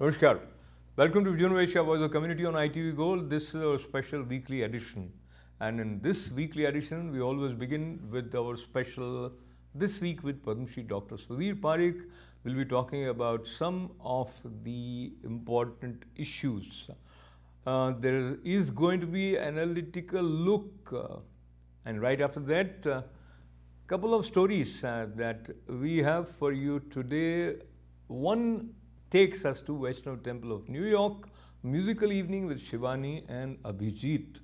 Namaskar. Welcome to Vision Asia Voice of Community on ITV Gold. This is our special weekly edition. And in this weekly edition, we always begin with our special This Week with Padma Shri Dr. Sudhir Parikh. We'll be talking about some of the important issues. There is going to be an analytical look. And right after that, couple of stories that we have for you today. One takes us to Vaishnav Temple of New York, musical evening with Shivani and Abhijit.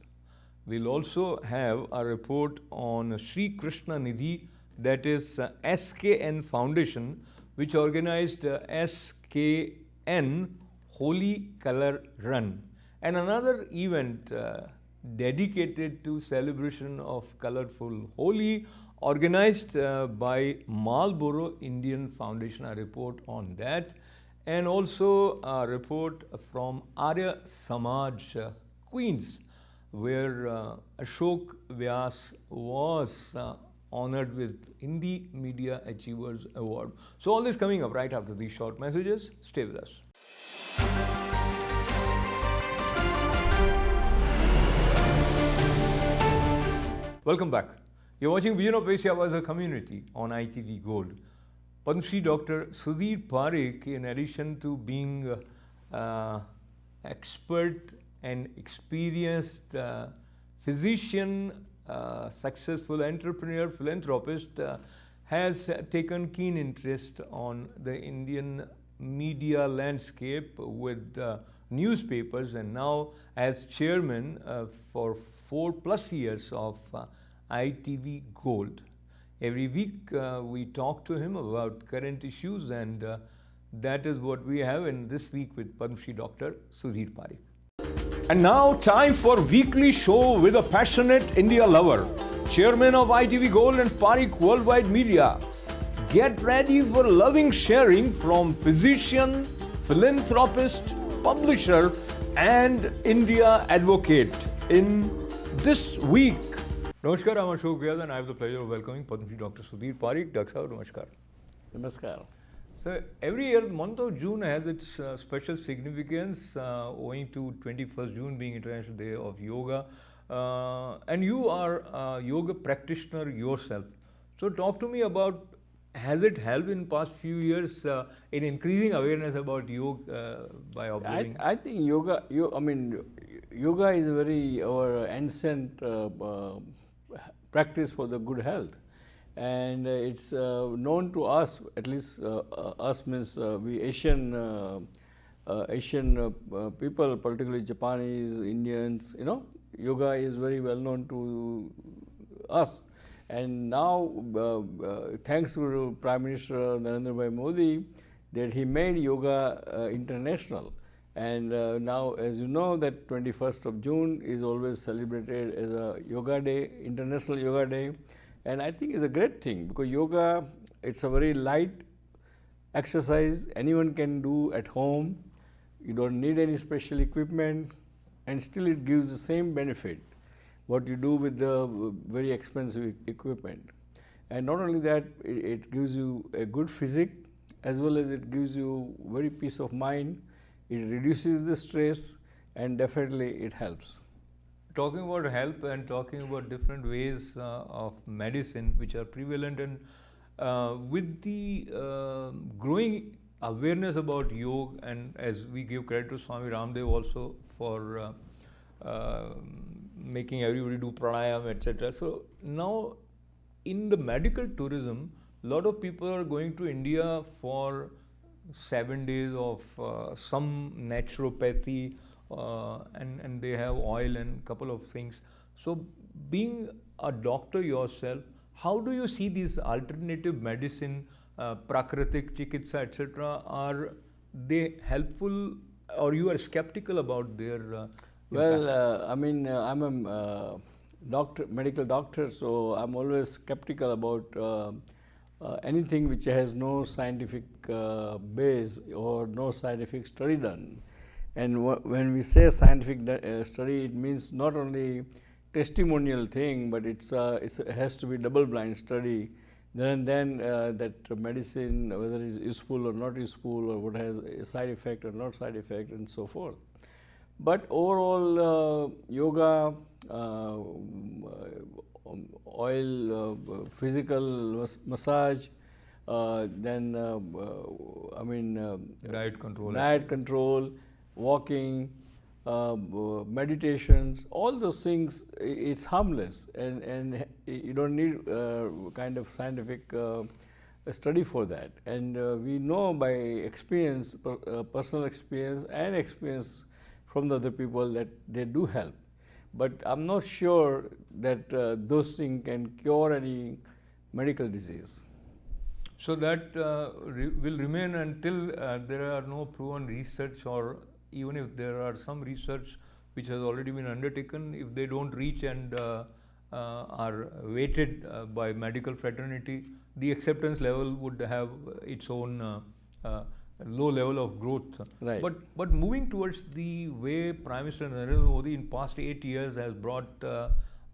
We'll also have a report on Sri Krishna Nidhi, that is SKN Foundation, which organized SKN Holy Color Run, and another event dedicated to celebration of colorful Holi, organized by Marlboro Indian Foundation. A report on that, and also a report from Arya Samaj, Queens, where Ashok Vyas was honored with Hindi Media Achievers Award. So all this coming up right after these short messages. Stay with us. Welcome back. You're watching Vision of Asia as a Community on ITV Gold. Padma Shri Dr. Sudhir Parikh, in addition to being expert and experienced physician, successful entrepreneur, philanthropist, has taken keen interest on the Indian media landscape with newspapers, and now as chairman for 4+ years of ITV Gold. Every week we talk to him about current issues, and that is what we have in This Week with Padma Shri Dr. Sudhir Parikh. And now time for weekly show with a passionate India lover, chairman of ITV Gold and Parikh Worldwide Media. Get ready for loving sharing from physician, philanthropist, publisher and India advocate in This Week. Namaskar, I'm Ashok Vyas and I have the pleasure of welcoming Padma Shri Dr. Sudhir Parikh. Dr. Sahab, namaskar. Namaskar. So every year, the month of June has its special significance, owing to 21st June being International Day of Yoga. And you are a yoga practitioner yourself. So talk to me about, has it helped in past few years in increasing awareness about yoga by observing? I think yoga is our ancient practice for the good health, and it's known to us, at least us means we Asian people, particularly Japanese, Indians, yoga is very well known to us. And now, thanks to Prime Minister Narendra Bhai Modi, that he made yoga international. And now, as you know, that 21st of June is always celebrated as a yoga day, International Yoga Day. And I think it's a great thing, because yoga, it's a very light exercise anyone can do at home. You don't need any special equipment, and still it gives the same benefit what you do with the very expensive equipment. And not only that, it gives you a good physique, as well as it gives you very peace of mind. It reduces the stress, and definitely it helps. Talking about help and talking about different ways of medicine which are prevalent, and with the growing awareness about yoga, and as we give credit to Swami Ramdev also for making everybody do pranayama, etc. So now in the medical tourism, a lot of people are going to India for 7 days of some naturopathy, and they have oil and couple of things. So being a doctor yourself, how do you see these alternative medicine, prakritik, chikitsa, etc.? Are they helpful, or you are skeptical about their Well, I'm a medical doctor, so I'm always skeptical about anything which has no scientific base or no scientific study done. And when we say scientific study, it means not only testimonial thing, but it has to be double-blind study then that medicine, whether it's useful or not useful, or what has a side effect or not side effect, and so forth. But overall, yoga, oil, physical massage, then Diet control. diet control, walking, meditations, all those things, it's harmless, and you don't need kind of scientific study for that. And we know by experience, personal experience and experience from the other people, that they do help. But I'm not sure that those things can cure any medical disease. So that will remain until there are no proven research, or even if there are some research which has already been undertaken, if they don't reach and are weighted by medical fraternity, the acceptance level would have its own low level of growth. Right. But moving towards the way Prime Minister Narendra Modi in past 8 years has brought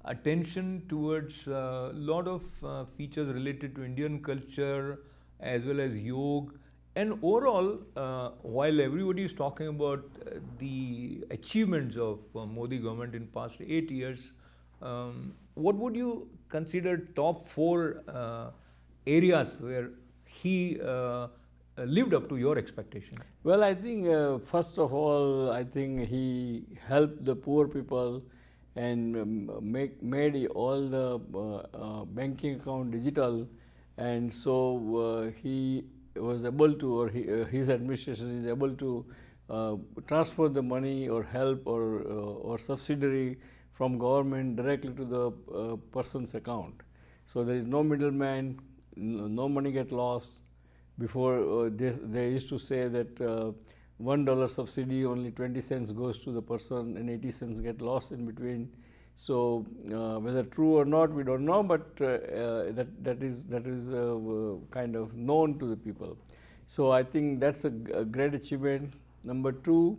attention towards a lot of features related to Indian culture as well as yoga, and overall, while everybody is talking about the achievements of Modi government in past 8 years, what would you consider top 4 areas where he lived up to your expectation? Well, I think first of all, I think he helped the poor people and made all the banking account digital, and so he was able to, or his administration is able to transfer the money or help or subsidiary from government directly to the person's account. So there is no middleman, no money get lost. Before they used to say that $1 subsidy, only 20 cents goes to the person and 80 cents get lost in between. So whether true or not, we don't know, but that is kind of known to the people. So I think that's a great achievement. Number 2,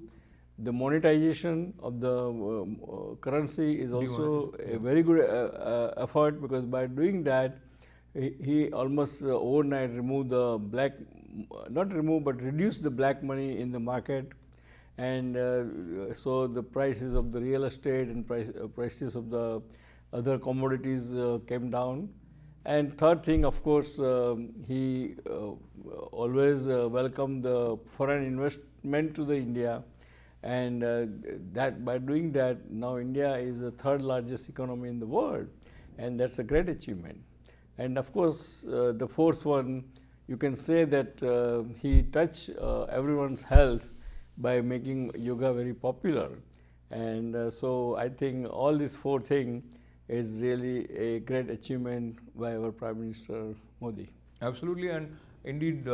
the monetization of the currency is also a very good effort, because by doing that, he almost overnight removed the black, not remove, but reduced the black money in the market, and so the prices of the real estate and prices of the other commodities came down. And third thing, of course, he always welcomed the foreign investment to the India, and that by doing that, now India is the 3rd largest economy in the world, and that's a great achievement. And of course, the 4th one, you can say that he touched everyone's health by making yoga very popular. And so I think all these 4 things is really a great achievement by our Prime Minister Modi. Absolutely, and indeed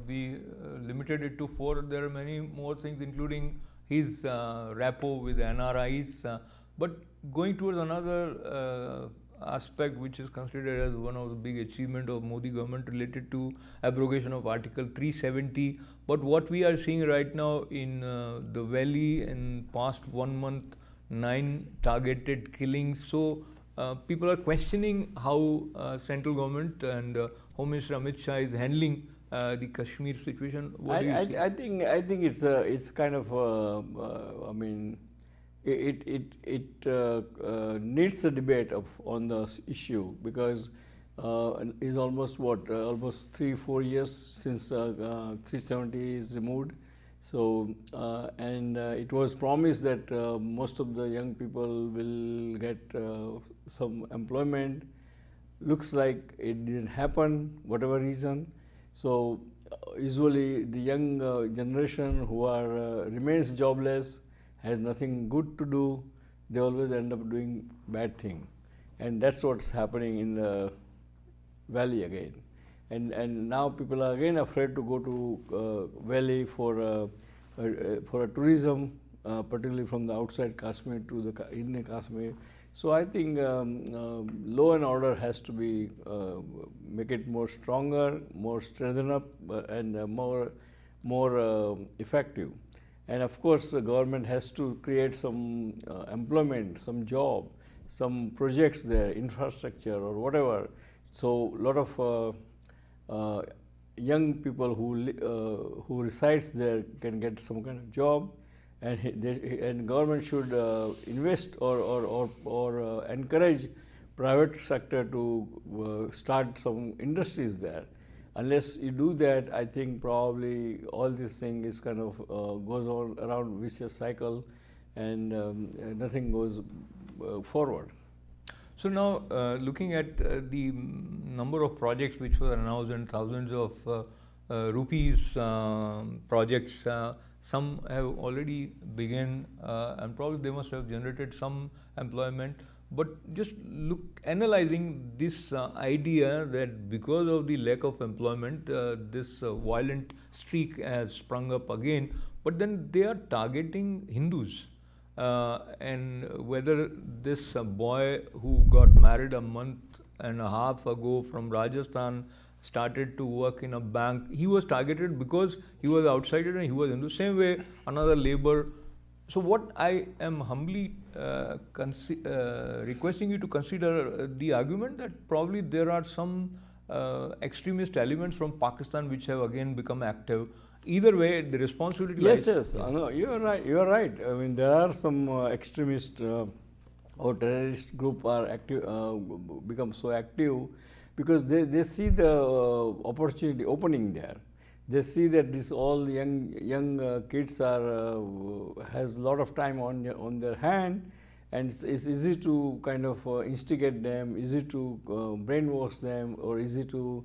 we limited it to 4. There are many more things, including his rapport with NRIs. But going towards another aspect which is considered as one of the big achievement of Modi government related to abrogation of Article 370. But what we are seeing right now in the valley in past 1 month, 9 targeted killings. So people are questioning how central government and Home Minister Amit Shah is handling the Kashmir situation. What do you see? I think it's kind of I mean, it needs a debate on this issue, because it's almost almost 3-4 years since 370 is removed. So and it was promised that most of the young people will get some employment. Looks like it didn't happen, whatever reason. So usually the young generation who are remains jobless, has nothing good to do, they always end up doing bad thing, and that's what's happening in the valley again. And now people are again afraid to go to valley for a tourism, particularly from the outside Kashmir to the Indian Kashmir. So I think law and order has to be make it more stronger, more strengthened up, and more effective. And of course, the government has to create some employment, some job, some projects there, infrastructure or whatever, So lot of young people who resides there can get some kind of job, and and government should invest or encourage private sector to start some industries there. Unless you do that, I think probably all this thing is kind of goes on around vicious cycle, and nothing goes forward. So now, looking at the number of projects which were announced and thousands of rupees projects, some have already begun, and probably they must have generated some employment. But just analyzing this idea that because of the lack of employment, this violent streak has sprung up again. But then they are targeting Hindus. And whether this boy who got married a month and a half ago from Rajasthan started to work in a bank, he was targeted because he was outsider and he was in the same way another labor. So what I am humbly requesting you to consider the argument that probably there are some extremist elements from Pakistan which have again become active. Either way, the responsibility lies. Yes. No, you are right. You are right. I mean, there are some extremist or terrorist group are active, become so active because they see the opportunity opening there. They see that this all young kids are has a lot of time on their hand, and it's easy to kind of instigate them, easy to brainwash them, or easy to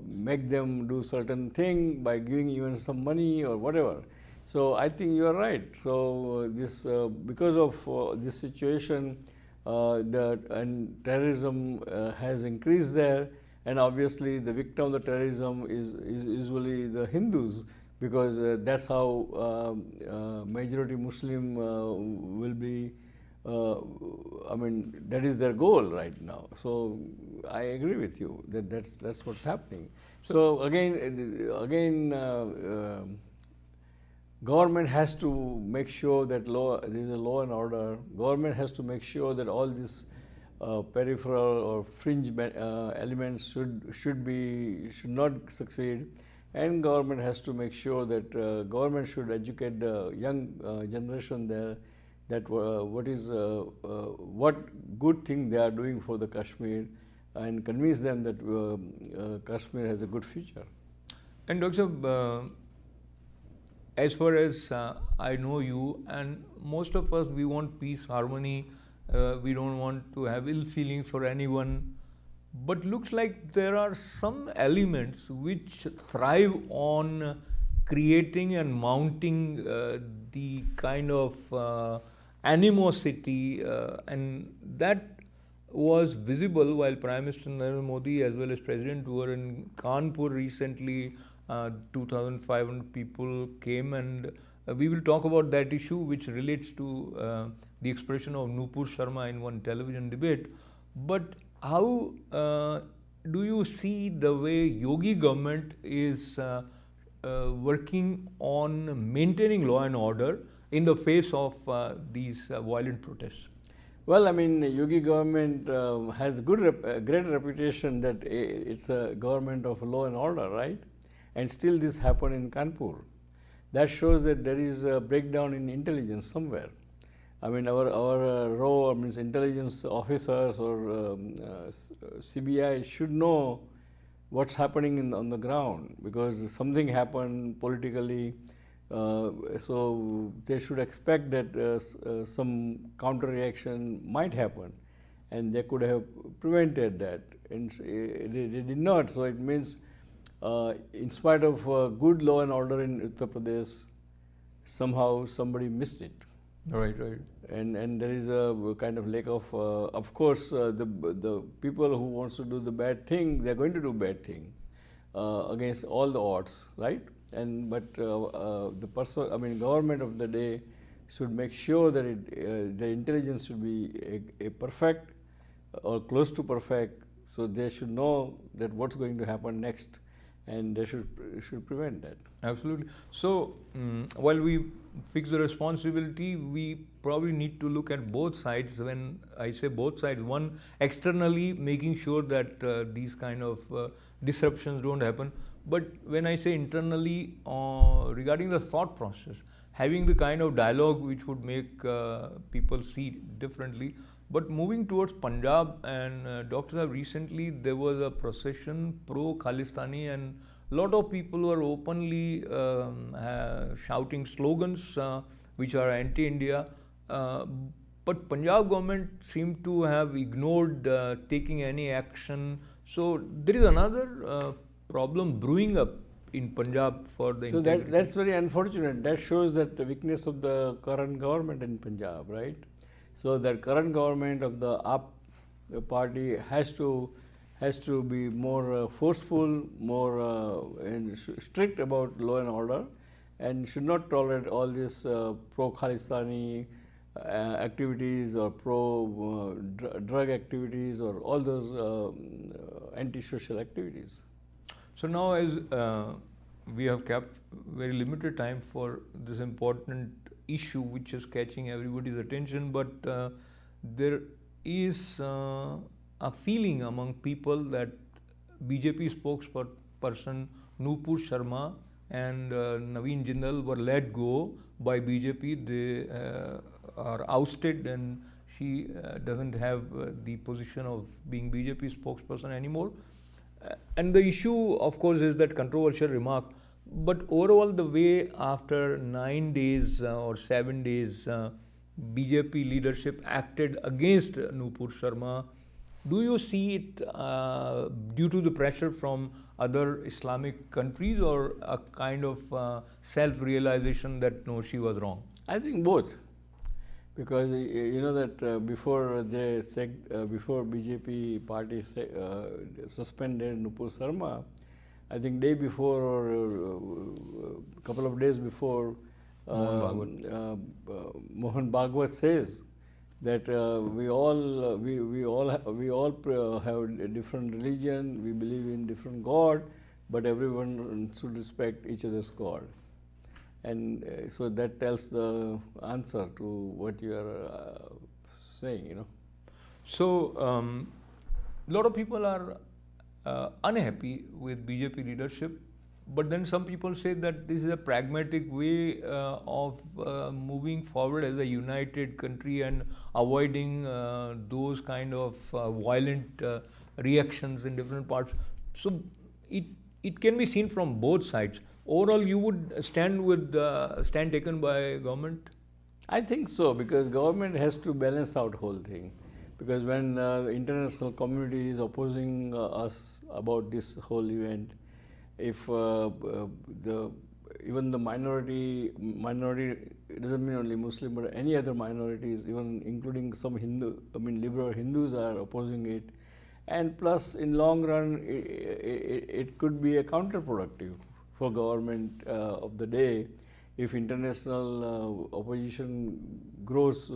make them do certain thing by giving even some money or whatever. So I think you are right. So this because of this situation, and terrorism has increased there, and obviously the victim of the terrorism is usually the Hindus, because that's how majority Muslim will be. I mean, that is their goal right now. So I agree with you that that's what's happening. So again, government has to make sure that there is a law and order. Government has to make sure that all these peripheral or fringe elements should not succeed, and government has to make sure that government should educate the young generation there that what good thing they are doing for the Kashmir, and convince them that Kashmir has a good future. And Dr. As far as I know you, and most of us, we want peace, harmony. We don't want to have ill feeling for anyone. But looks like there are some elements which thrive on creating and mounting the kind of animosity, and that was visible while Prime Minister Narendra Modi as well as President were in Kanpur recently. 2,500 people came, and we will talk about that issue which relates to the expression of Nupur Sharma in one television debate. But how do you see the way Yogi government is working on maintaining law and order in the face of these violent protests? Well, I mean, Yogi government has great reputation that it's a government of law and order, right? And still this happened in Kanpur. That shows that there is a breakdown in intelligence somewhere. I mean, our RAW, means intelligence officers or CBI should know what's happening on the ground, because something happened politically. So they should expect that some counter reaction might happen, and they could have prevented that, and they did not. So it means in spite of good law and order in Uttar Pradesh, somehow somebody missed it. Right. And there is a kind of lack of course, the people who wants to do the bad thing, they are going to do bad thing against all the odds, right? But the person, I mean, government of the day should make sure that the intelligence should be a perfect or close to perfect, so they should know that what's going to happen next, and they should prevent that. Absolutely. So, while we fix the responsibility, we probably need to look at both sides. When I say both sides, one, externally making sure that these kind of disruptions don't happen. But when I say internally, regarding the thought process, having the kind of dialogue which would make people see differently. But moving towards Punjab, and Dr. Saab, recently there was a procession pro-Khalistani, and a lot of people were openly shouting slogans which are anti-India. But Punjab government seemed to have ignored taking any action. So there is another problem brewing up in Punjab for the So integrity. that's very unfortunate. That shows that the weakness of the current government in Punjab, right? So that current government of the AAP party has to be more forceful, more and strict about law and order, and should not tolerate all these pro-Khalistani activities or pro-drug activities or all those anti-social activities. So now, as we have kept very limited time for this important issue which is catching everybody's attention, but there is a feeling among people that BJP spokesperson Nupur Sharma and Naveen Jindal were let go by BJP. They are ousted, and she doesn't have the position of being BJP spokesperson anymore. And the issue, of course, is that controversial remark. But overall, the way after 9 days or 7 days, BJP leadership acted against Nupur Sharma, do you see it due to the pressure from other Islamic countries, or a kind of self-realization that no, she was wrong? I think both, because you know that before BJP party suspended Nupur Sharma, I think day before or a couple of days before, Mohan Bhagwat says that we all have a different religion, we believe in different God, but everyone should respect each other's God. And so that tells the answer to what you are saying, you know. So, a lot of people are unhappy with BJP leadership, but then some people say that this is a pragmatic way of moving forward as a united country and avoiding those kind of violent reactions in different parts. So it can be seen from both sides. Overall, you would stand with stand taken by government? I think so, because government has to balance out whole thing. Because when the international community is opposing us about this whole event, if even the minority, it doesn't mean only Muslim, but any other minorities, even including some liberal Hindus are opposing it. And plus, in long run, it could be a counterproductive for government of the day if international opposition grows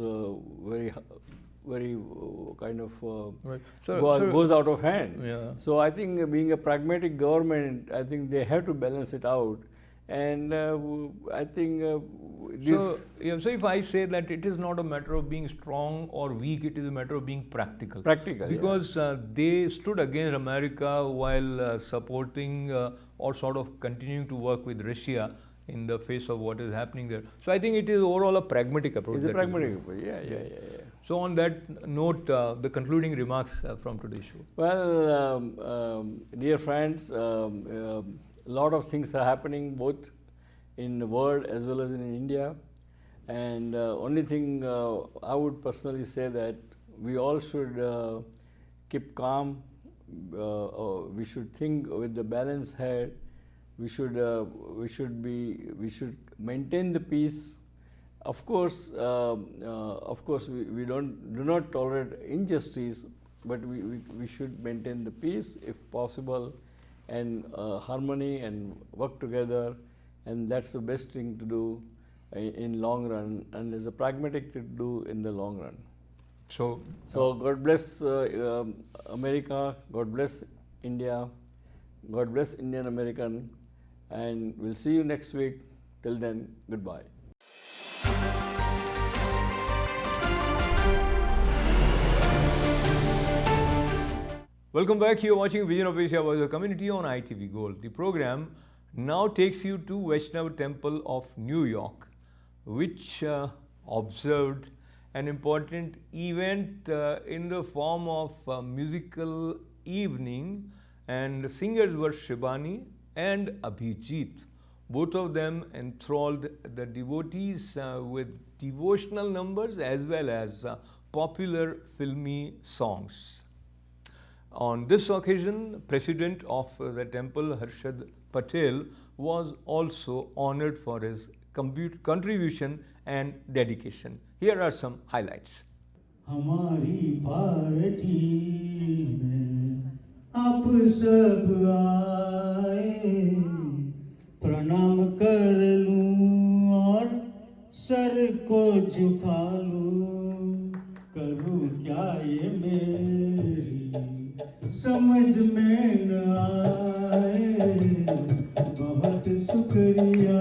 very kind of Right. goes out of hand. Yeah. So I think being a pragmatic government, I think they have to balance it out. And I think this... So if I say that it is not a matter of being strong or weak, it is a matter of being practical. Practical, because they stood against America while supporting or sort of continuing to work with Russia in the face of what is happening there. So I think it is overall a pragmatic approach. It's a pragmatic approach, yeah. So on that note, the concluding remarks from today's show. Well, dear friends, a lot of things are happening both in the world as well as in India. And only thing I would personally say that we all should keep calm. We should think with the balanced head. We should maintain the peace. Of course, we do not tolerate injustice, but we should maintain the peace if possible, and harmony, and work together, and that's the best thing to do in long run, and is a pragmatic to do in the long run. So God bless America, God bless India, God bless Indian American, and we'll see you next week. Till then, goodbye. Welcome back. You're watching Vision of Asia Voice of Community on ITV Gold. The program now takes you to Vaishnav Temple of New York, which observed an important event in the form of a musical evening, and the singers were Shibani and Abhijit. Both of them enthralled the devotees with devotional numbers as well as popular filmy songs. On this occasion, President of the temple, Harshad Patel, was also honored for his contribution and dedication. Here are some highlights. हमारी party में आप सब आए, प्रणाम कर लूं और sir को झुका लूं, करूं क्या ये मेरी समझ में न आए, बहुत शुक्रिया।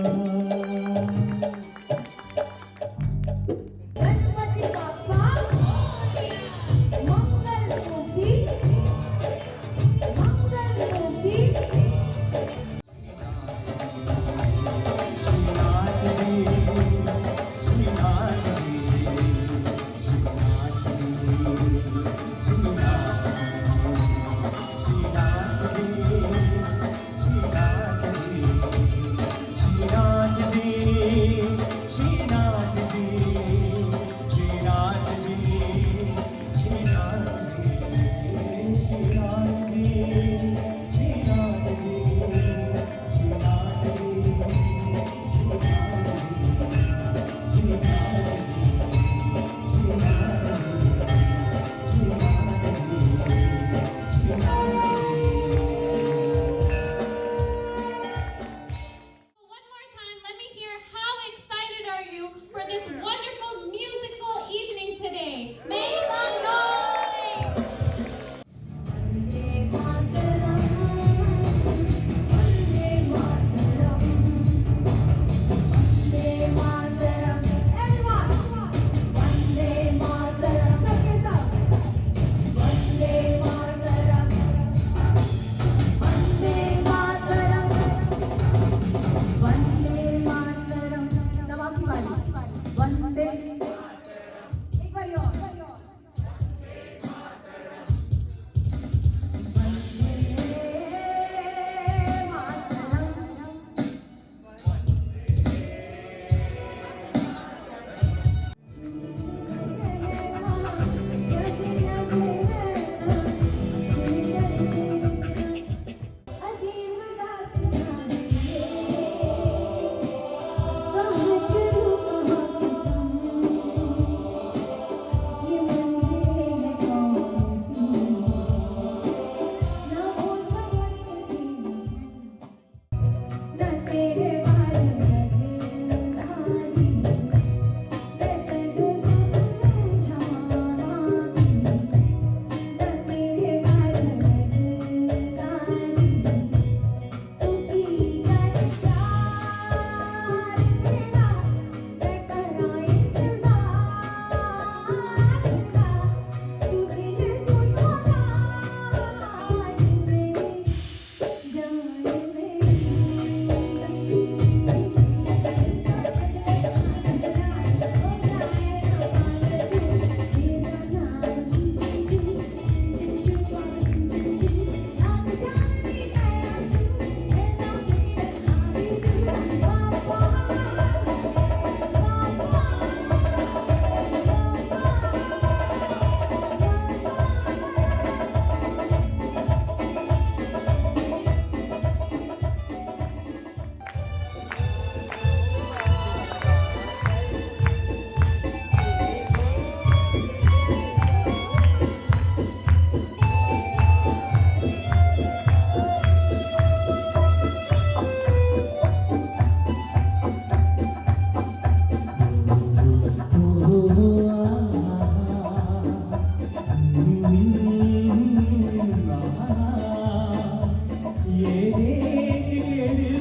देख के दिल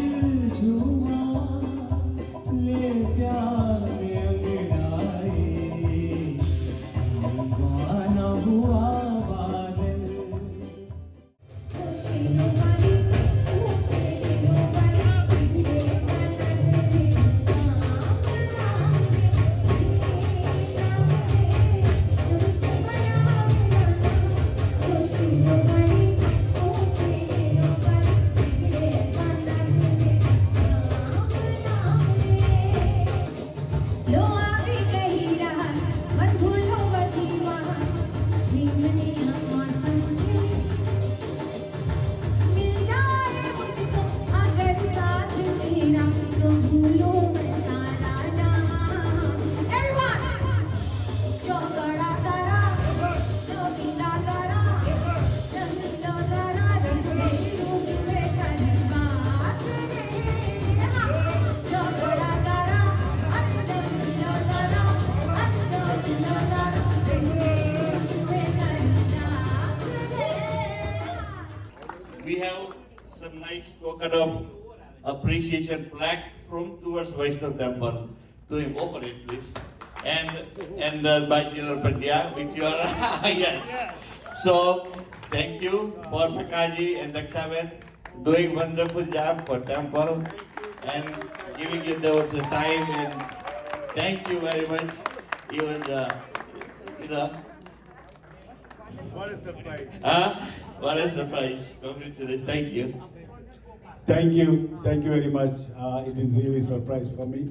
झूमा ले प्यार में अंगड़ाए दीवाना हुआ बादल लो आगे कही रहा मन भूलो बदी वहाँ नीमने हम समझे मिल जाए मुझको अगर साथ मेरा तो भूलो मैं सारा जहाँ everyone जो करा करा जो ढीला करा जमीलो करा रंगे रूप में कनवा जो करा करा अच्छा ढीला करा अच्छा ढीला करा रंगे रूप में कनवा We have some nice token of appreciation plaque from towards Vaishnav Temple. To him, open it, please. And by General Pandya, which you are, yes. So, thank you for Prakaji and Dakshaven doing wonderful job for temple and giving you the time and thank you very much. Even What is the price? what is the price? Congratulations, thank you. Thank you very much. It is really a surprise for me.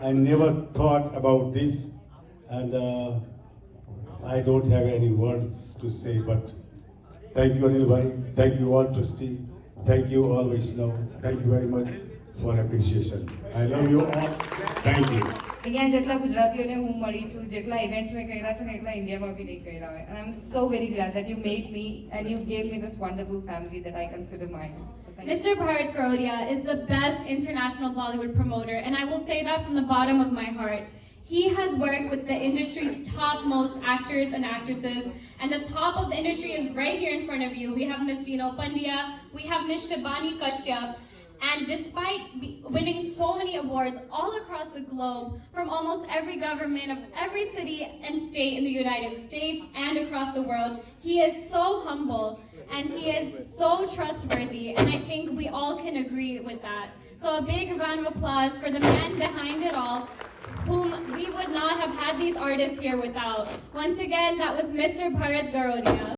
I never thought about this, and I don't have any words to say, but thank you Anil Bhai, thank you all trustee, thank you all Vaishnav, thank you very much for appreciation. I love you all. Thank you. અહીંયા જેટલા ગુજરાતીઓને હું મળી છું જેટલા events મેં કર્યા છે ને એટલા ઇન્ડિયામાં બી નહીં કર્યા હોય and I'm so very glad that you made me and you gave me this wonderful family that I consider mine. So thank you. Mr. Bharat Garodia is the best international Bollywood promoter, and I will say that from the bottom of my heart. He has worked with the industry's topmost actors and actresses, and the top of the industry is right here in front of you. We have Miss Dino Pandya, we have Miss Shabani Kashyap, and despite winning so many awards all across the globe from almost every government of every city and state in the United States and across the world, he is so humble and he is so trustworthy, and I think we all can agree with that. So a big round of applause for the man behind it all, whom we would not have had these artists here without. Once again, that was Mr. Bharat Garodia.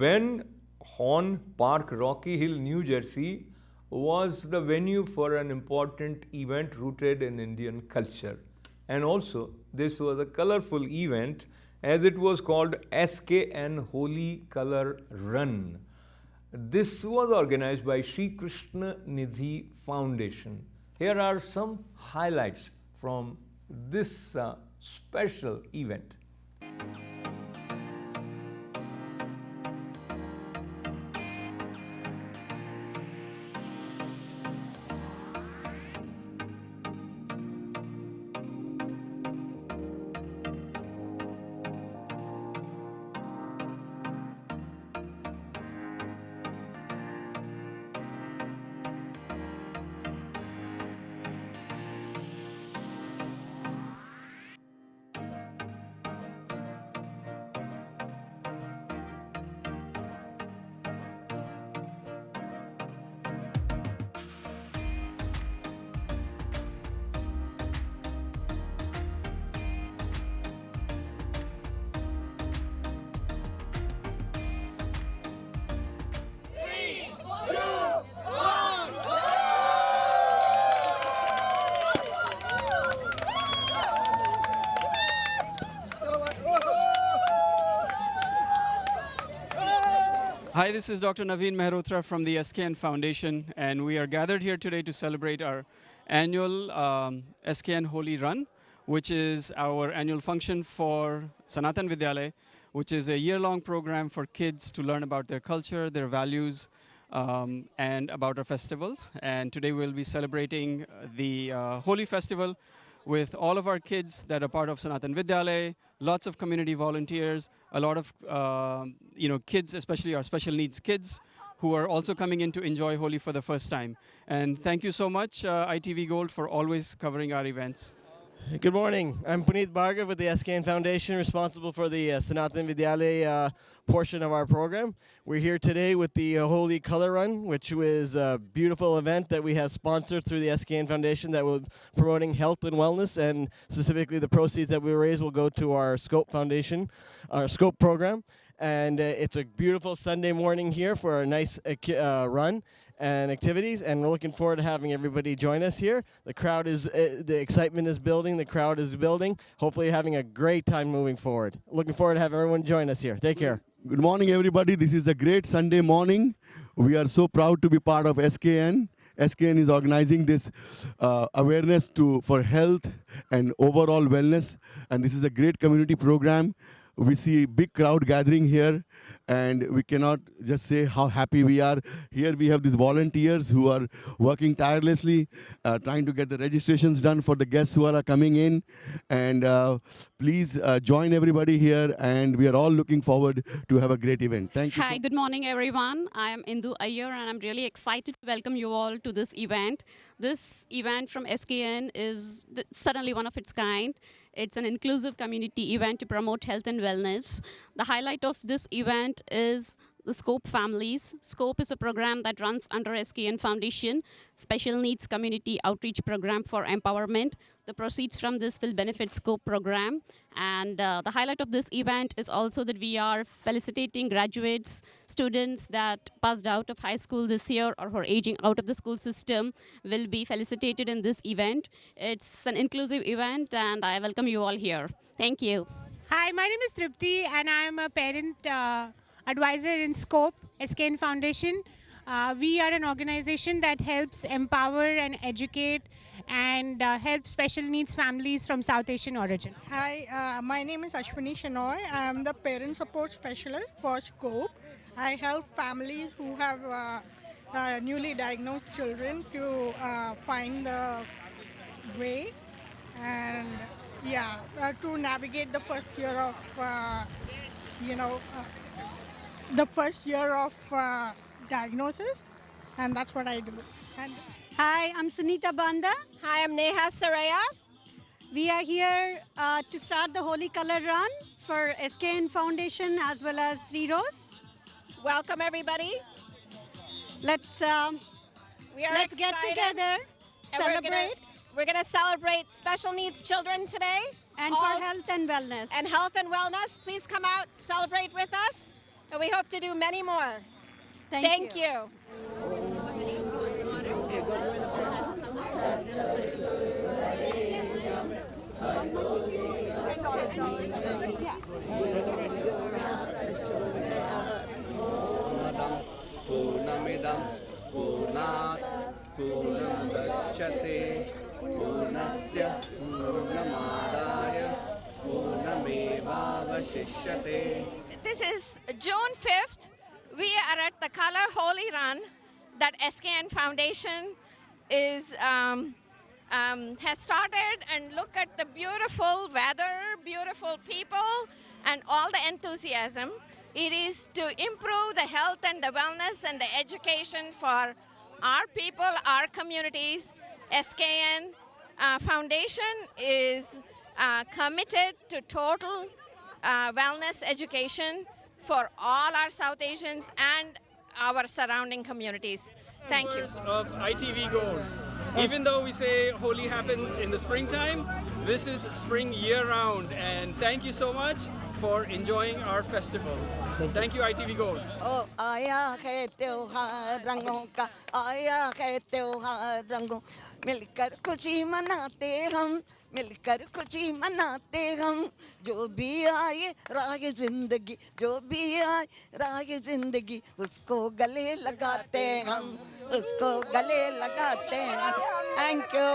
When Horn Park, Rocky Hill, New Jersey was the venue for an important event rooted in Indian culture. And also, this was a colorful event as it was called SKN Holy Color Run. This was organized by Sri Krishna Nidhi Foundation. Here are some highlights from this special event. Hi, this is Dr. Naveen Mehrotra from the SKN Foundation, and we are gathered here today to celebrate our annual SKN Holy Run, which is our annual function for Sanatan Vidyalaya, which is a year-long program for kids to learn about their culture, their values, and about our festivals. And today we'll be celebrating the Holi festival with all of our kids that are part of Sanatan Vidyalaya, lots of community volunteers, a lot of kids, especially our special needs kids, who are also coming in to enjoy Holi for the first time. And thank you so much, ITV Gold, for always covering our events. Good morning. I'm Puneet Bhargav with the SKN Foundation, responsible for the Sanatan Vidyalaya portion of our program. We're here today with the Holi Color Run, which was a beautiful event that we have sponsored through the SKN Foundation that will promoting health and wellness, and specifically the proceeds that we raise will go to our Scope Foundation, our Scope program. And it's a beautiful Sunday morning here for a nice run and activities, and we're looking forward to having everybody join us here. The crowd is, the excitement is building, the crowd is building. Hopefully having a great time moving forward. Looking forward to having everyone join us here. Take care. Good morning, everybody. This is a great Sunday morning. We are so proud to be part of SKN. SKN is organizing this awareness for health and overall wellness, and this is a great community program. We see a big crowd gathering here, and we cannot just say how happy we are. Here we have these volunteers who are working tirelessly, trying to get the registrations done for the guests who are coming in. And please join everybody here, and we are all looking forward to have a great event. Thank you. Hi, good morning, everyone. I am Indu Iyer, and I'm really excited to welcome you all to this event. This event from SKN is certainly one of its kind. It's an inclusive community event to promote health and wellness. The highlight of this event is the Scope Families. Scope is a program that runs under SKN Foundation, Special Needs Community Outreach Program for Empowerment. The proceeds from this will benefit Scope program. And the highlight of this event is also that we are felicitating graduates, students that passed out of high school this year or who are aging out of the school system will be felicitated in this event. It's an inclusive event, and I welcome you all here. Thank you. Hi, my name is Tripti, and I am a parent advisor in Scope, SKN Foundation. We are an organization that helps empower and educate and help special needs families from South Asian origin. Hi, my name is Ashwini Shenoy. I am the parent support specialist for Scope. I help families who have newly diagnosed children to find the way and to navigate the first year of diagnosis, and that's what I do. And hi, I'm Sunita Banda. Hi, I'm Neha Saraya. We are here to start the Holi Color Run for SKN Foundation as well as Three Rose. Welcome, everybody. Let's get together, celebrate. We're gonna celebrate special needs children today. And for health and wellness. And health and wellness. Please come out, celebrate with us. And we hope to do many more. Thank you. This is June 5th. We are at the Color Holi Run that SKN Foundation has started, and look at the beautiful weather, beautiful people, and all the enthusiasm. It is to improve the health and the wellness and the education for our people, our communities. SKN Foundation is committed to total wellness education for all our South Asians and our surrounding communities. Thank you. Of ITV Gold. Even though we say Holi happens in the springtime, this is spring year-round, and thank you so much for enjoying our festivals. Thank you, ITV Gold. Oh, आया है त्योहार रंगों का, आया है त्योहार रंगों, मिलकर खुशी मनाते हम, मिलकर खुशी मनाते हम, जो भी आए राह जिंदगी, जो भी आए राह जिंदगी, उसको गले लगाते हम, उसको गले लगाते हम. Thank you.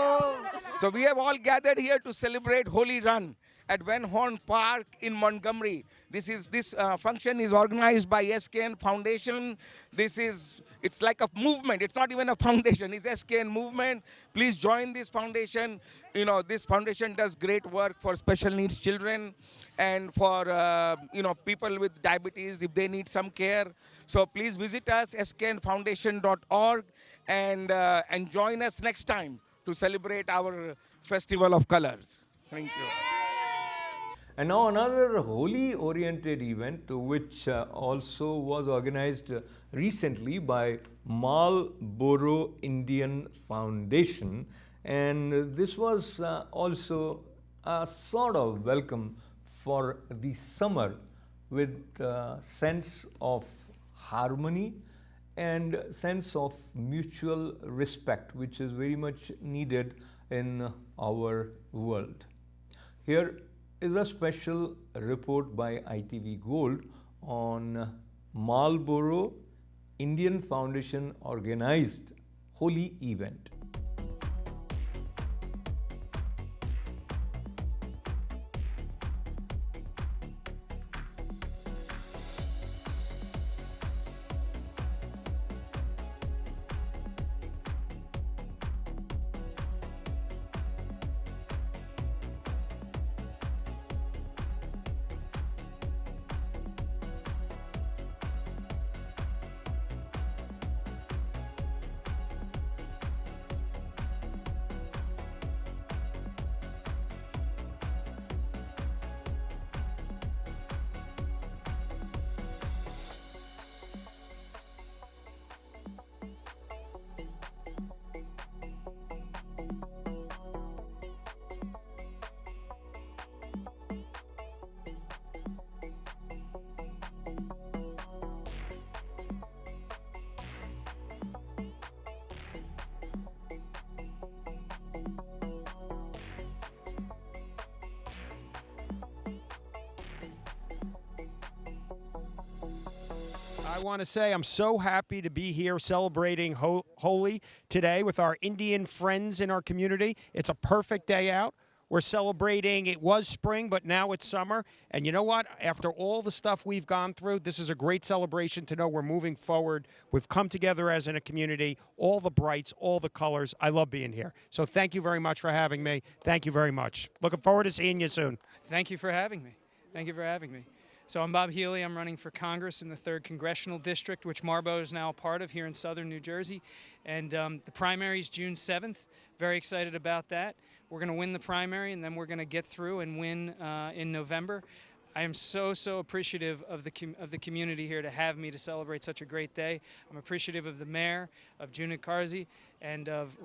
So we have all gathered here to celebrate Holi Run at Van Horn Park in Montgomery. This function is organized by SKN Foundation. It's like a movement. It's not even a foundation. It's SKN movement. Please join this foundation. You know, this foundation does great work for special needs children and for people with diabetes if they need some care. So please visit us, sknfoundation.org, and join us next time to celebrate our Festival of Colors. Thank you. And now another Holi-oriented event which also was organized recently by Marlboro Indian Foundation, and this was also a sort of welcome for the summer with a sense of harmony and sense of mutual respect, which is very much needed in our world. Here is a special report by ITV Gold on Marlboro Indian Foundation organized Holi event. I want to say I'm so happy to be here celebrating Holi today with our Indian friends in our community. It's a perfect day out. We're celebrating, it was spring, but now it's summer. And you know what? After all the stuff we've gone through, this is a great celebration to know we're moving forward. We've come together as in a community, all the brights, all the colors. I love being here. So thank you very much for having me. Thank you very much. Looking forward to seeing you soon. Thank you for having me. Thank you for having me. So I'm Bob Healy. I'm running for Congress in the 3rd Congressional District, which Marlboro is now a part of here in southern New Jersey. And the primary is June 7th. Very excited about that. We're going to win the primary, and then we're going to get through and win in November. I am so appreciative of the community here to have me to celebrate such a great day. I'm appreciative of the mayor, of Junit Karzi, and of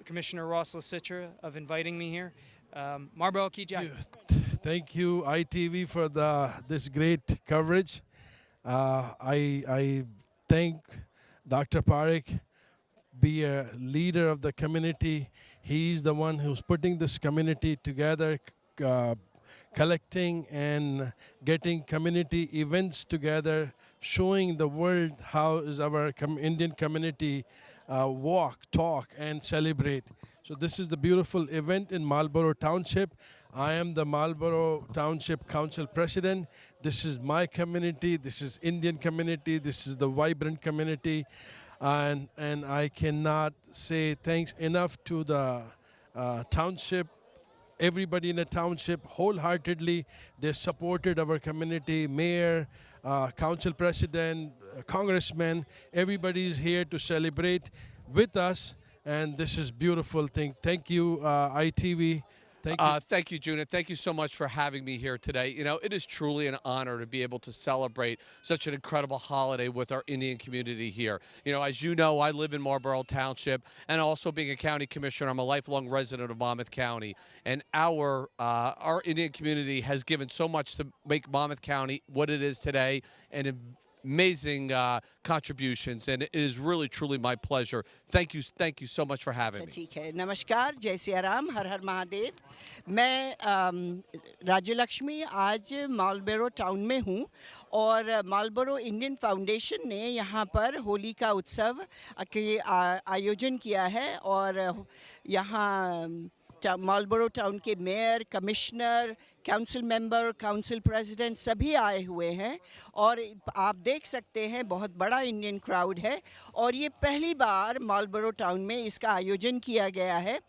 Commissioner Ross Lasitra of inviting me here. Marlboro Ki Jai. Thank you, ITV, for this great coverage. I thank Dr. Parekh, be a leader of the community. He's the one who's putting this community together, collecting and getting community events together, showing the world how is our Indian community walk, talk, and celebrate. So this is the beautiful event in Marlboro Township. I am the Marlboro Township Council President. This is my community. This is Indian community. This is the vibrant community. And I cannot say thanks enough to the township, everybody in the township wholeheartedly. They supported our community, mayor, council president, congressman. Everybody is here to celebrate with us, and this is beautiful thing. Thank you, ITV. Thank you. Thank you, Junit. Thank you so much for having me here today. You know, it is truly an honor to be able to celebrate such an incredible holiday with our Indian community here. You know, as you know, I live in Marlboro Township, and also being a county commissioner, I'm a lifelong resident of Monmouth County. And our Indian community has given so much to make Monmouth County what it is today, and amazing contributions, and it is really truly my pleasure. Thank you so much for having me. ठीक है, नमस्कार, जय सिया राम, हर हर महादेव। मैं राज्य लक्ष्मी आज Marlboro town में हूँ, और मार्लबोरो इंडियन फाउंडेशन ने यहाँ पर होली का उत्सव के आयोजन किया है, और यहाँ मार्लबोरो टाउन के mayor, commissioner, council member, council president सभी आए हुए हैं और आप देख सकते हैं बहुत बड़ा इंडियन क्राउड है और ये पहली बार मार्लबोरो टाउन में इसका आयोजन किया गया है।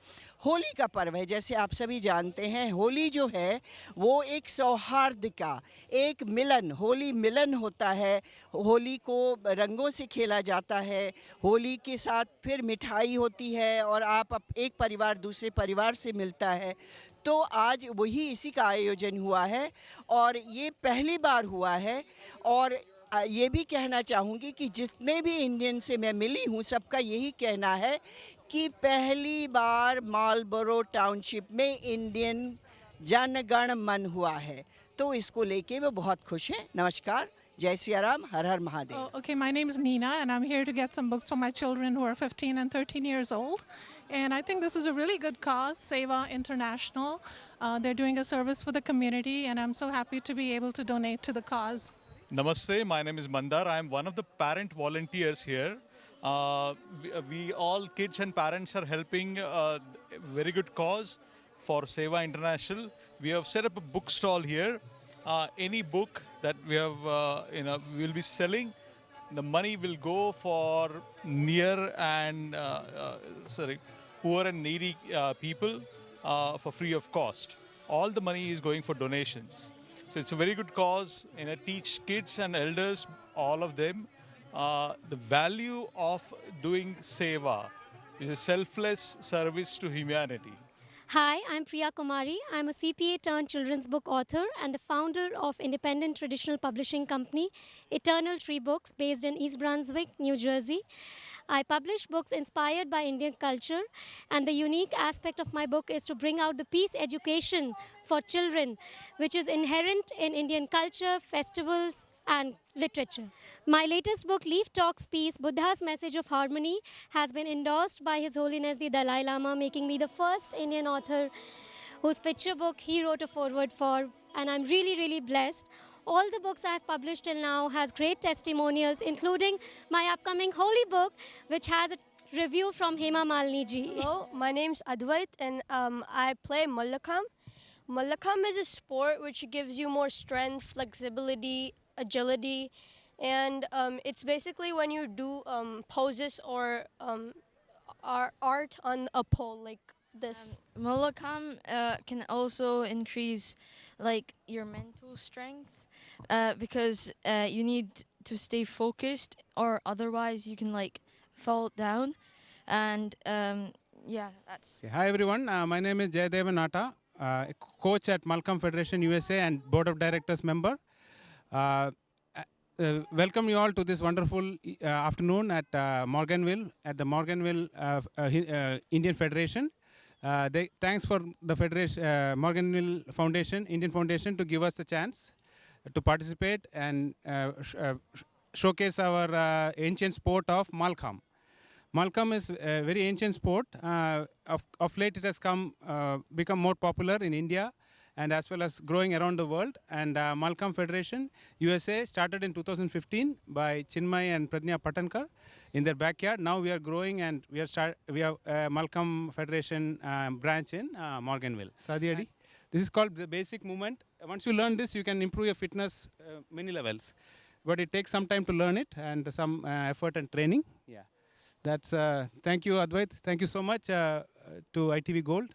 होली का पर्व है, जैसे आप सभी जानते हैं होली जो है वो एक सौहार्द का एक मिलन, होली मिलन होता है। होली को रंगों से खेला जाता है, होली के साथ फिर मिठाई होती है और एक परिवार दूसरे परिवार से मिलता है। तो आज वही इसी का आयोजन हुआ है और ये पहली बार हुआ है। और ये भी कहना चाहूँगी कि जितने भी इंडियन से मैं मिली हूँ सबका यही कहना है कि पहली बार मार्लबोरो टाउनशिप में इंडियन जनगण मन हुआ है, तो इसको लेके वो बहुत खुश हैं। नमस्कार, जय सिया राम, हर हर Mahadev. Okay, my name is Nina and I'm here to get some books for my children who are 15 and 13 years old. And I think this is a really good cause, Seva International. They're doing a service for the community and I'm so happy to be able to donate to the cause. Namaste, my name is Mandar. I am one of the parent volunteers here. We all kids and parents are helping a very good cause for Seva International. We have set up a bookstall here. Any book that we have, we will be selling, the money will go for poor and needy people for free of cost. All the money is going for donations. So it's a very good cause, teach kids and elders, all of them, the value of doing seva, which is selfless service to humanity. Hi, I'm Priya Kumari. I'm a CPA turned children's book author and the founder of independent traditional publishing company Eternal Tree Books based in East Brunswick, New Jersey. I publish books inspired by Indian culture, and the unique aspect of my book is to bring out the peace education for children, which is inherent in Indian culture, festivals, and literature. My latest book, Leaf Talks Peace, Buddha's Message of Harmony, has been endorsed by His Holiness the Dalai Lama, making me the first Indian author whose picture book he wrote a foreword for, and I'm really, really blessed. All the books I have published till now has great testimonials, including my upcoming holy book, which has a review from Hema Malini ji. Hello, my name's Advait and I play Mallakhamb. Mallakhamb is a sport which gives you more strength, flexibility, agility, and it's basically when you do poses or art on a pole like this. Mallakhamb can also increase your mental strength because you need to stay focused, or otherwise you can fall down. And that's. Hi everyone, my name is Jayadevan Nata, coach at Mallakhamb Federation USA and board of directors member. Welcome you all to this wonderful afternoon at Morganville, at the Morganville Indian Federation. Thanks for the Morganville Foundation, Indian Foundation, to give us the chance to participate and showcase our ancient sport of Mallakhamb. Mallakhamb is a very ancient sport. Of late it has become more popular in India and as well as growing around the world. And Mallakhamb Federation USA started in 2015 by Chinmay and Pradnya Patankar in their backyard. Now we are growing and we have Mallakhamb Federation branch in Morganville. Sadi Adi. This is called the basic movement. Once you learn this, you can improve your fitness many levels. But it takes some time to learn it and some effort and training. Yeah. That's thank you, Advait. Thank you so much to ITV Gold.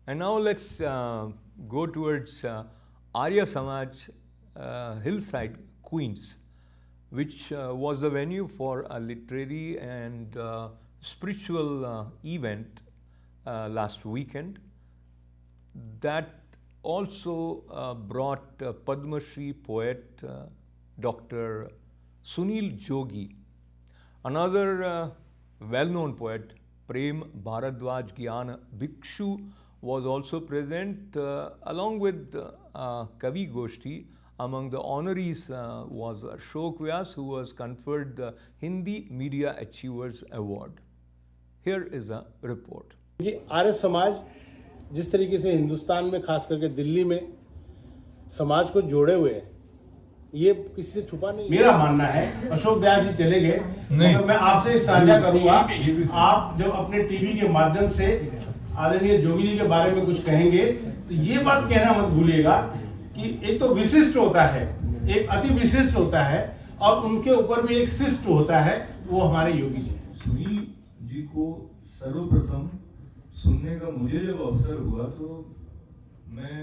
And now let's go towards Arya Samaj Hillside, Queens, which was the venue for a literary and spiritual event last weekend. That also brought Padma Shri poet Dr. Sunil Jogi, another well-known poet, Prem Bharadwaj Gyan Bhikshu, was also present along with Kavi Goshti. Among the honorees was Ashok Vyas, who was conferred the Hindi Media Achievers Award. Here is a report. Arya Samaj जिस तरीके से हिंदुस्तान में खास करके दिल्ली में समाज को जोड़े हुए हैं, ये किसी से छुपा नहीं। मेरा मानना है अशोक व्यास जी चले गए, तो मैं आपसे साझा करूंगा, आप जब अपने टीवी के माध्यम से आदरणीय जोगी जी के बारे में कुछ कहेंगे तो ये बात कहना मत भूलिएगा कि एक तो विशिष्ट होता है, एक अति विशिष्ट होता है और उनके ऊपर भी एक शिष्ट होता है, वो हमारे योगी जी। सुनील जी को सर्वप्रथम सुनने का मुझे जब अवसर हुआ तो मैं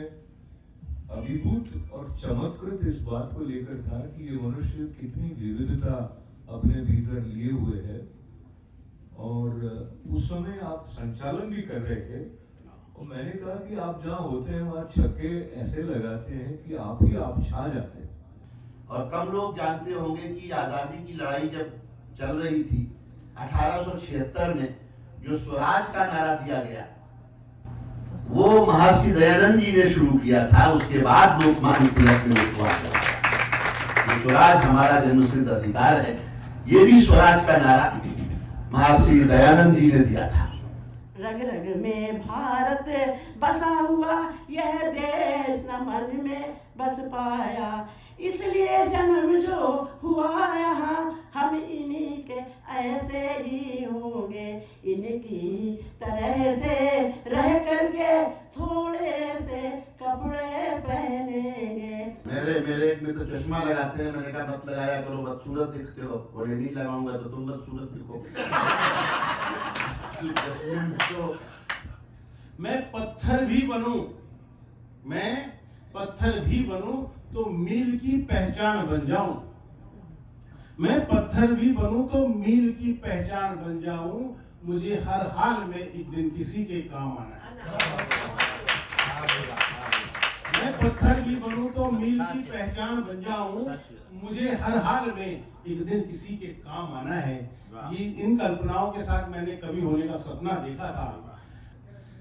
अभिभूत और चमत्कृत इस बात को लेकर था कि ये मनुष्य कितनी विविधता अपने भीतर लिए हुए है। और उस समय आप संचालन भी कर रहे थे और मैंने कहा कि आप जहाँ होते हैं वहाँ छक्के ऐसे लगाते हैं कि आप छा जाते हैं। और कम लोग जानते होंगे कि आज़ादी की लड़ाई जब चल रही थी 1876 में, जो स्वराज का नारा दिया गया वो महर्षि दयानंद जी ने शुरू किया था। उसके बाद लोकमान्य तिलक ने लिखवाया। स्वराज हमारा जन्मसिद्ध अधिकार है, ये भी स्वराज का नारा महर्षि दयानंद जी ने दिया था। रग रग में भारत बसा हुआ यह देश न मन में बस पाया, इसलिए जन्म जो हुआ यहाँ हम इन्हीं के ऐसे ही होंगे, इनकी तरह से रह करके थोड़े से कपड़े पहनेंगे। मेरे एक मित्र चश्मा लगाते हैं, मैंने कहा मत लगाया करो, बदसूरत दिखते हो। बोले नहीं लगाऊंगा तो तुम बदसूरत दिखोगे। तो मैं पत्थर भी बनूं तो मील की पहचान बन जाऊं। मैं पत्थर भी बनूं तो मील की पहचान बन जाऊं। मुझे हर हाल में एक दिन किसी के काम आना है। मैं पत्थर भी बनूं तो मील की पहचान बन जाऊं। मुझे हर हाल में एक दिन किसी के काम आना है। ये इन कल्पनाओं के साथ मैंने कवि होने का सपना देखा था।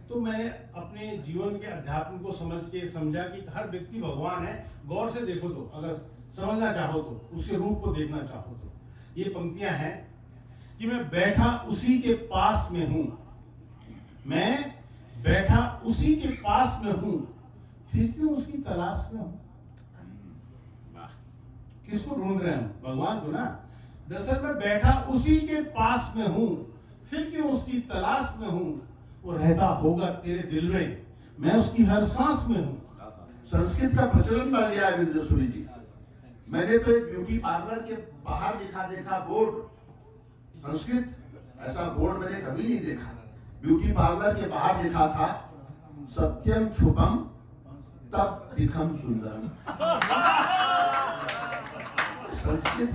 तो मैंने अपने जीवन के अध्यात्म को समझ के समझा कि हर व्यक्ति भगवान है। गौर से देखो तो, अगर समझना चाहो तो, उसके रूप को देखना चाहो तो। ये पंक्तियां हैं कि मैं बैठा उसी के पास में हूं, मैं बैठा उसी के पास में हूं, फिर क्यों उसकी तलाश में हूं। किसको ढूंढ रहे हैं? भगवान को ना। दरअसल मैं बैठा उसी के पास में हूं, फिर क्यों उसकी तलाश में हूं। वो रहता होगा तेरे दिल में, मैं उसकी हर सांस में हूं। संस्कृत का प्रचलन बढ़ गया है विंध्यसूरी जी। मैंने तो एक ब्यूटी पार्लर के बाहर देखा बोर्ड, संस्कृत ऐसा बोर्ड मैंने कभी नहीं देखा। ब्यूटी पार्लर के बाहर लिखा था सत्यम छुपम तब दिखम सुंदरम। संस्कृत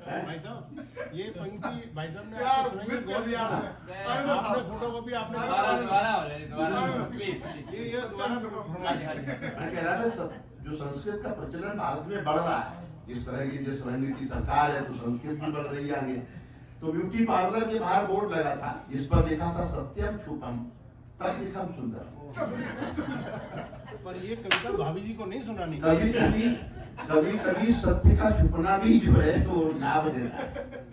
भाई साहब, ये पंक्ति भाई साहब ने आपको सुनाई, आपने फोटो कॉपी आपने मैं कह रहा था जो संस्कृत का प्रचलन भारत में बढ़ रहा है, जिस तरह की जिस रंग की सरकार है तो संस्कृत भी बढ़ रही है आगे। तो ब्यूटी पार्लर के बाहर बोर्ड लगा था जिस पर लिखा था सत्यम छुपम तब दिखम सुंदर। पर ये कविता भाभी जी को नहीं सुनानी। कभी कभी सत्य का छुपना भी जो है तो लाभ देता है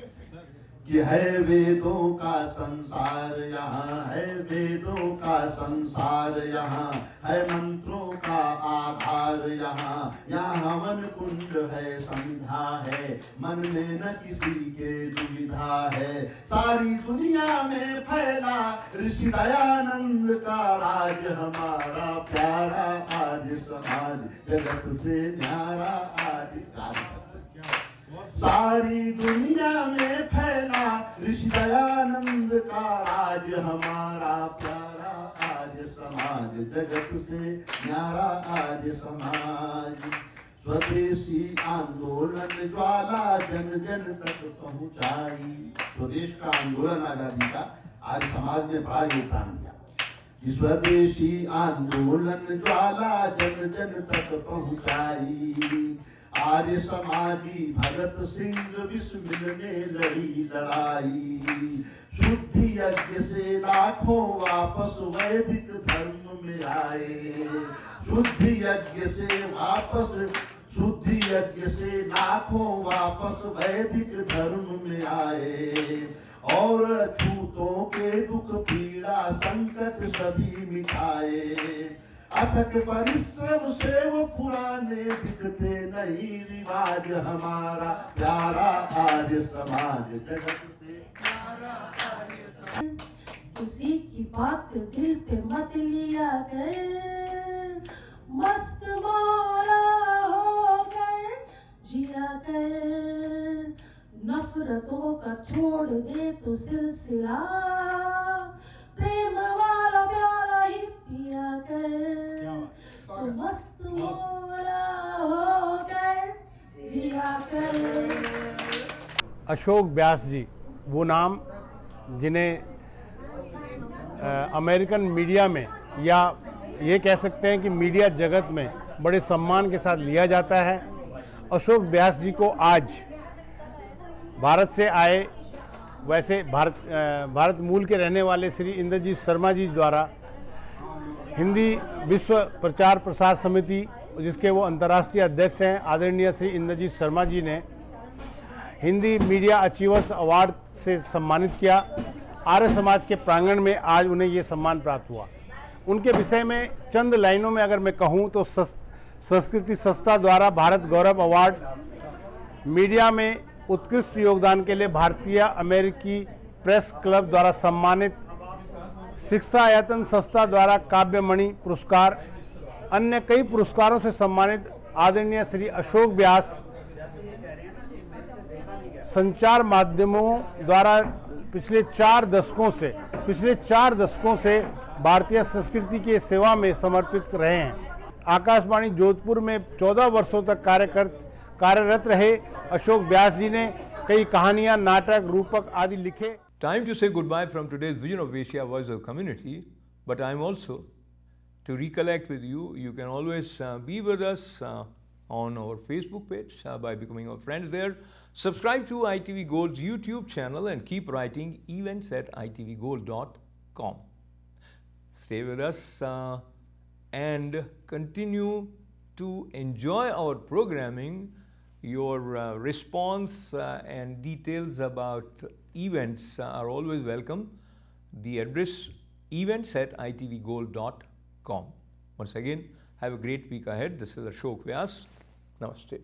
कि है वेदों का संसार यहाँ, है वेदों का संसार यहाँ, है मंत्रों का आधार यहाँ। यहाँ हवन कुंड है, संध्या है, मन में न किसी के दुविधा है। सारी दुनिया में फैला ऋषि दयानंद का राज, हमारा प्यारा आज समाज जगत से न्यारा आज समाज। सारी दुनिया में फैला ऋषि दयानंद का राज, हमारा प्यारा आज समाज जगत से न्यारा आज समाज। स्वदेशी आंदोलन ज्वाला जन जन तक पहुंचाई। स्वदेश का आंदोलन आजादी का आज समाज ने बड़ा योगदान दिया कि स्वदेशी आंदोलन ज्वाला जन जन तक पहुंचाई। आर्य समाजी भगत सिंह विस्मिल ने लड़ी लड़ाई। शुद्धि यज्ञ से लाखों वापस वैदिक धर्म में आए। शुद्धि यज्ञ से लाखों वापस वैदिक धर्म में आए। और छूतों के दुख पीड़ा संकट सभी मिटाए। अथक परिश्रम से वो पुराने दिखते नहीं रिवाज, हमारा प्यारा आर्य समाज जगत से प्यारा आर्य समाज। किसी की बात दिल पे मत लिया कर, मस्त मौला होकर जिया कर, नफरतों का छोड़ दे तू सिलसिला, प्रेम वाला प्याला ही पिया कर, तू मस्त मौला होकर जिया कर। अशोक व्यास जी, वो नाम जिन्हें अमेरिकन मीडिया में या ये कह सकते हैं कि मीडिया जगत में बड़े सम्मान के साथ लिया जाता है। अशोक व्यास जी को आज भारत से आए, वैसे भारत मूल के रहने वाले श्री इंद्रजीत शर्मा जी द्वारा हिंदी विश्व प्रचार प्रसार समिति, जिसके वो अंतर्राष्ट्रीय अध्यक्ष हैं, आदरणीय श्री इंद्रजीत शर्मा जी ने हिंदी मीडिया अचीवर्स अवार्ड से सम्मानित किया। आर्य समाज के प्रांगण में आज उन्हें ये सम्मान प्राप्त हुआ। उनके विषय में चंद लाइनों में अगर मैं कहूँ तो संस्कृति संस्था द्वारा भारत गौरव अवार्ड, मीडिया में उत्कृष्ट योगदान के लिए भारतीय अमेरिकी प्रेस क्लब द्वारा सम्मानित, शिक्षा आयतन संस्था द्वारा काव्यमणि पुरस्कार, अन्य कई पुरस्कारों से सम्मानित आदरणीय श्री अशोक व्यास संचार माध्यमों द्वारा पिछले 4 दशकों से भारतीय संस्कृति की सेवा में समर्पित रहे हैं। आकाशवाणी जोधपुर में 14 वर्षों तक कार्यरत रहे अशोक व्यास जी ने कई कहानियां, नाटक, रूपक आदि लिखे। Time to say goodbye from today's Vision of Asia Voice of Community, but I'm also to recollect with you. You can always be with us on our Facebook page by becoming our friends there. Subscribe to ITV Gold's YouTube channel and keep writing events@itvgold.com. Stay with us and continue to enjoy our programming. Your response and details about events are always welcome. The address events@itvgold.com. Once again, have a great week ahead. This is Ashok Vyas. Namaste.